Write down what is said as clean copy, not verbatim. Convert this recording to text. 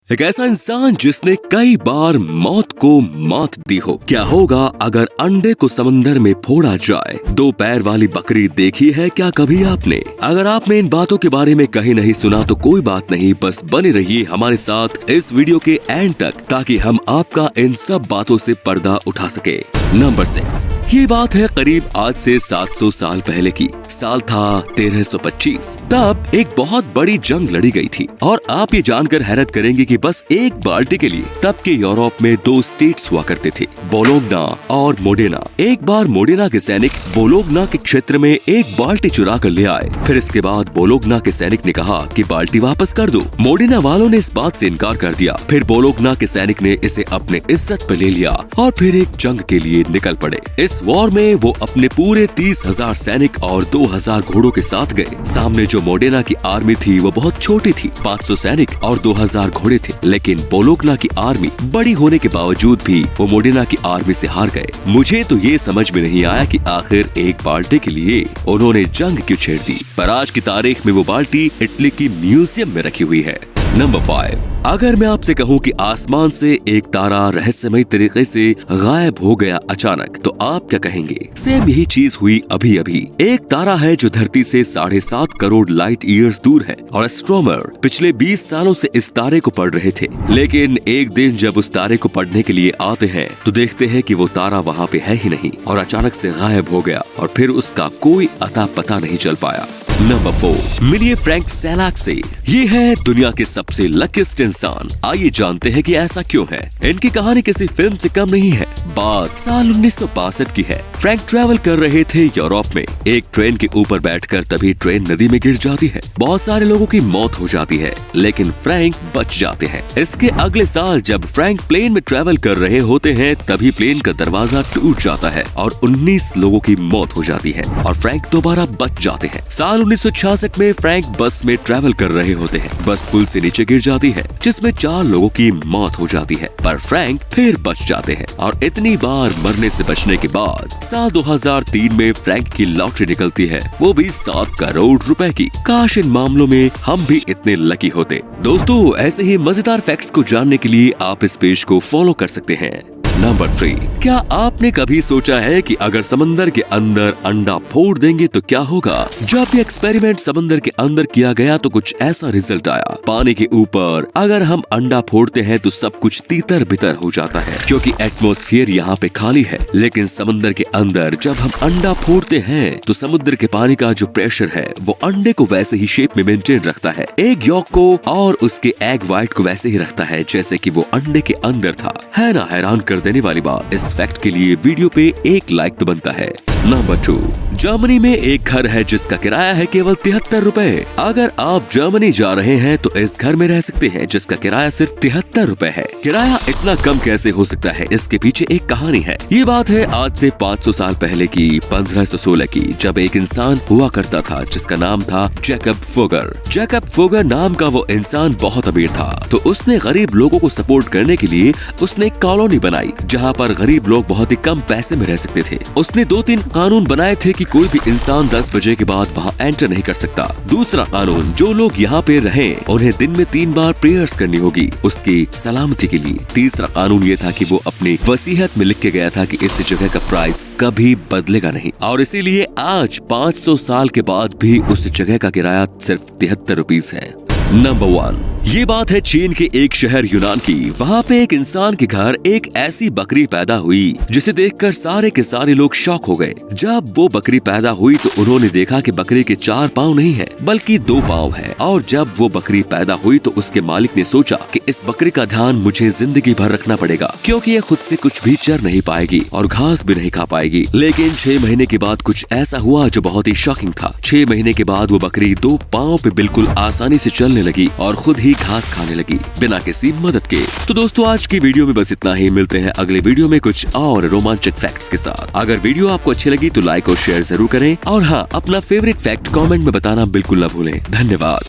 एक ऐसा इंसान जिसने कई बार मौत को मात दी हो। क्या होगा अगर अंडे को समंदर में फोड़ा जाए? दो पैर वाली बकरी देखी है क्या कभी आपने? अगर आपने इन बातों के बारे में कहीं नहीं सुना तो कोई बात नहीं, बस बने रहिए हमारे साथ इस वीडियो के एंड तक ताकि हम आपका इन सब बातों से पर्दा उठा सके। नंबर 6। ये बात है करीब आज से 700 साल पहले की। साल था 1325। तब एक बहुत बड़ी जंग लड़ी गई थी और आप ये जानकर हैरत करेंगे कि बस एक बाल्टी के लिए तब के यूरोप में दो स्टेट्स हुआ करते थे, बोलोग्ना और मोडेना। एक बार मोडेना के सैनिक बोलोग्ना के क्षेत्र में एक बाल्टी चुरा कर ले आए। फिर इसके बाद बोलोग्ना के सैनिक ने कहा कि बाल्टी वापस कर दो। मोडेना वालों ने इस बात से इनकार कर दिया। फिर बोलोग्ना के सैनिक ने इसे अपने इज्जत पे ले लिया और फिर एक जंग के लिए निकल पड़े। इस वॉर में वो अपने पूरे 30,000 सैनिक और 2,000 घोड़ों के साथ गए। सामने जो मोडेना की आर्मी थी वो बहुत छोटी थी, 500 सैनिक और 2,000 घोड़े थे। लेकिन बोलोग्ना की आर्मी बड़ी होने के बावजूद भी वो मोडेना की आर्मी से हार गए। मुझे तो ये समझ में नहीं आया कि आखिर एक बाल्टी के लिए उन्होंने जंग क्यों छेड़ दी, पर आज की तारीख में वो बाल्टी इटली की म्यूजियम में रखी हुई है। नंबर 5। अगर मैं आपसे कहूँ कि आसमान से एक तारा रहस्यमय तरीके से गायब हो गया अचानक, तो आप क्या कहेंगे? सेम यही चीज हुई अभी अभी। एक तारा है जो धरती से 7.5 करोड़ लाइट ईयर्स दूर है और एस्ट्रोनॉमर पिछले 20 सालों से इस तारे को पढ़ रहे थे। लेकिन एक दिन जब उस तारे को पढ़ने के लिए आते हैं तो देखते हैं कि वो तारा वहाँ पे है ही नहीं और अचानक से गायब हो गया और फिर उसका कोई अता पता नहीं चल पाया। नंबर 4। मिलिए फ्रैंक सेलाक से। ये है दुनिया के सबसे लकीस्ट इंसान। आइए जानते हैं कि ऐसा क्यों है। इनकी कहानी किसी फिल्म से कम नहीं है। बात साल 1962 की है। फ्रैंक ट्रैवल कर रहे थे यूरोप में। एक ट्रेन के ऊपर बैठकर तभी ट्रेन नदी में गिर जाती है। बहुत सारे लोगों की मौत हो जाती है लेकिन फ्रैंक बच जाते हैं। इसके अगले साल जब फ्रैंक प्लेन में ट्रैवल कर रहे होते हैं तभी प्लेन का दरवाजा टूट जाता है और 19 लोगों की मौत हो जाती है और फ्रैंक दोबारा बच जाते हैं। साल 1966 में फ्रैंक बस में ट्रैवल कर रहे होते हैं। बस पुल से नीचे गिर जाती है जिसमें 4 लोगों की मौत हो जाती है, पर फ्रैंक फिर बच जाते हैं और इतनी बार मरने से बचने के बाद साल 2003 में फ्रैंक की लॉटरी निकलती है, वो भी 7 करोड़ रुपए की। काश इन मामलों में हम भी इतने लकी होते। दोस्तों, ऐसे ही मजेदार फैक्ट्स को जानने के लिए आप इस पेज को फॉलो कर सकते हैं। नंबर 3। क्या आपने कभी सोचा है कि अगर समंदर के अंदर अंडा फोड़ देंगे तो क्या होगा? जब ये एक्सपेरिमेंट समंदर के अंदर किया गया तो कुछ ऐसा रिजल्ट आया। पानी के ऊपर अगर हम अंडा फोड़ते हैं तो सब कुछ तीतर बितर हो जाता है क्योंकि एटमॉस्फेयर यहाँ पे खाली है। लेकिन समंदर के अंदर जब हम अंडा फोड़ते हैं तो समुद्र के पानी का जो प्रेशर है वो अंडे को वैसे ही शेप में मेंटेन रखता है, एग यॉक को और उसके एग व्हाइट को वैसे ही रखता है जैसे कि वो अंडे के अंदर था। है ना हैरान कर देने वाली बात? इस फैक्ट के लिए वीडियो पे एक लाइक तो बनता है। नंबर 2। जर्मनी में एक घर है जिसका किराया है केवल 73 रुपए। अगर आप जर्मनी जा रहे हैं तो इस घर में रह सकते हैं जिसका किराया सिर्फ 73 रुपए है। किराया इतना कम कैसे हो सकता है? इसके पीछे एक कहानी है। ये बात है आज से 500 साल पहले की, 1516 की, जब एक इंसान हुआ करता था जिसका नाम था जैकब फोगर। जैकब फोगर नाम का वो इंसान बहुत अमीर था तो उसने गरीब लोगों को सपोर्ट करने के लिए उसने एक कॉलोनी बनाई जहाँ पर गरीब लोग बहुत ही कम पैसे में रह सकते थे। उसने 2-3 कानून बनाए थे कि कोई भी इंसान 10 बजे के बाद वहाँ एंटर नहीं कर सकता। दूसरा कानून, जो लोग यहाँ पे रहें उन्हें दिन में 3 बार प्रेयर्स करनी होगी उसकी सलामती के लिए। तीसरा कानून ये था कि वो अपनी वसीयत में लिख के गया था कि इस जगह का प्राइस कभी बदलेगा नहीं और इसीलिए आज 500 साल के बाद भी उस जगह का किराया सिर्फ 73 रुपीस है। नंबर 1। ये बात है चीन के एक शहर यूनान की। वहाँ पे एक इंसान के घर एक ऐसी बकरी पैदा हुई जिसे देखकर सारे के सारे लोग शॉक हो गए। जब वो बकरी पैदा हुई तो उन्होंने देखा कि बकरी के 4 पाँव नहीं है बल्कि 2 पाँव है। और जब वो बकरी पैदा हुई तो उसके मालिक ने सोचा कि इस बकरी का ध्यान मुझे जिंदगी भर रखना पड़ेगा क्योंकि ये खुद से कुछ भी चर नहीं पाएगी और घास भी नहीं खा पाएगी। लेकिन 6 महीने के बाद कुछ ऐसा हुआ जो बहुत ही शॉकिंग था। 6 महीने के बाद वो बकरी 2 पाँव पे बिल्कुल आसानी से चलने लगी और खुद ही घास खाने लगी बिना किसी मदद के। तो दोस्तों, आज की वीडियो में बस इतना ही। मिलते हैं अगले वीडियो में कुछ और रोमांचक फैक्ट्स के साथ। अगर वीडियो आपको अच्छी लगी तो लाइक और शेयर जरूर करें और हाँ, अपना फेवरेट फैक्ट कमेंट में बताना बिल्कुल न भूलें। धन्यवाद।